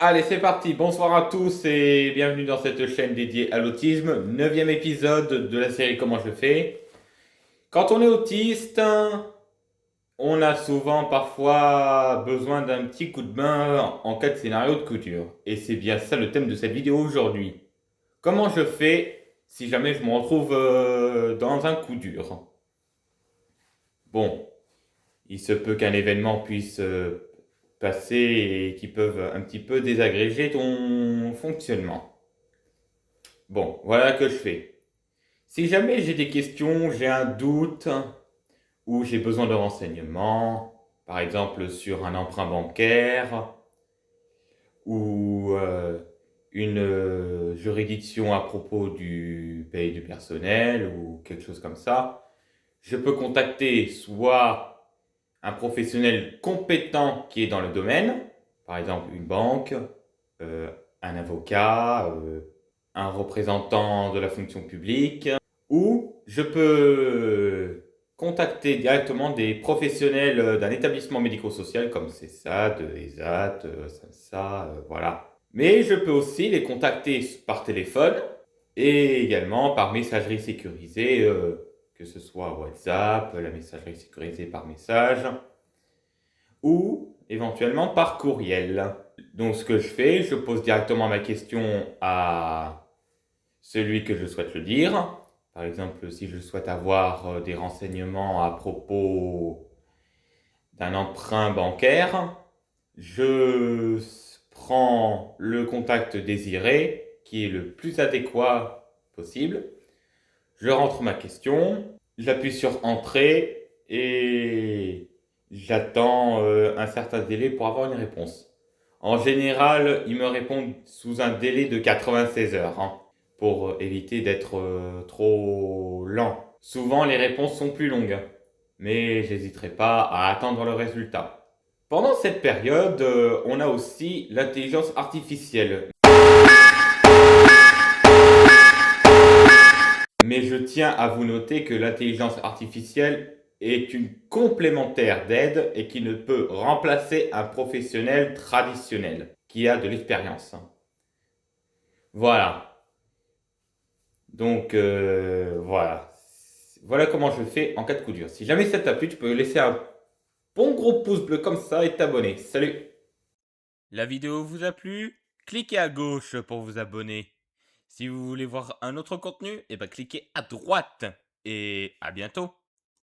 Allez, c'est parti. Bonsoir à tous et bienvenue dans cette chaîne dédiée à l'autisme. Neuvième épisode de la série Comment je fais. Quand on est autiste, on a souvent parfois besoin d'un petit coup de main en cas de scénario de couture. Et c'est bien ça le thème de cette vidéo aujourd'hui. Comment je fais si jamais je me retrouve dans un coup dur? Bon, il se peut qu'un événement puisse passer et qui peuvent un petit peu désagréger ton fonctionnement. Bon, voilà que je fais. Si jamais j'ai des questions, j'ai un doute ou j'ai besoin de renseignements, par exemple sur un emprunt bancaire ou une juridiction à propos du paye du personnel ou quelque chose comme ça, je peux contacter soit un professionnel compétent qui est dans le domaine, par exemple une banque, euh, un avocat, un représentant de la fonction publique, ou je peux contacter directement des professionnels d'un établissement médico-social comme CESAD, ESAT, SAMSA, voilà. Mais je peux aussi les contacter par téléphone et également par messagerie sécurisée, que ce soit WhatsApp, la messagerie sécurisée par message, ou éventuellement par courriel. Donc ce que je fais, je pose directement ma question à celui que je souhaite le dire. Par exemple, si je souhaite avoir des renseignements à propos d'un emprunt bancaire, je prends le contact désiré, qui est le plus adéquat possible. Je rentre ma question, j'appuie sur Entrée et j'attends un certain délai pour avoir une réponse. En général, ils me répondent sous un délai de 96 heures, hein, pour éviter d'être trop lent. Souvent, les réponses sont plus longues, mais j'hésiterai pas à attendre le résultat. Pendant cette période, on a aussi l'intelligence artificielle. Mais je tiens à vous noter que l'intelligence artificielle est une complémentaire d'aide et qui ne peut remplacer un professionnel traditionnel qui a de l'expérience. Voilà. Donc voilà. Voilà comment je fais en cas de coup dur. Si jamais ça t'a plu, tu peux laisser un bon gros pouce bleu comme ça et t'abonner. Salut! La vidéo vous a plu? Cliquez à gauche pour vous abonner. Si vous voulez voir un autre contenu, cliquez à droite. Et à bientôt!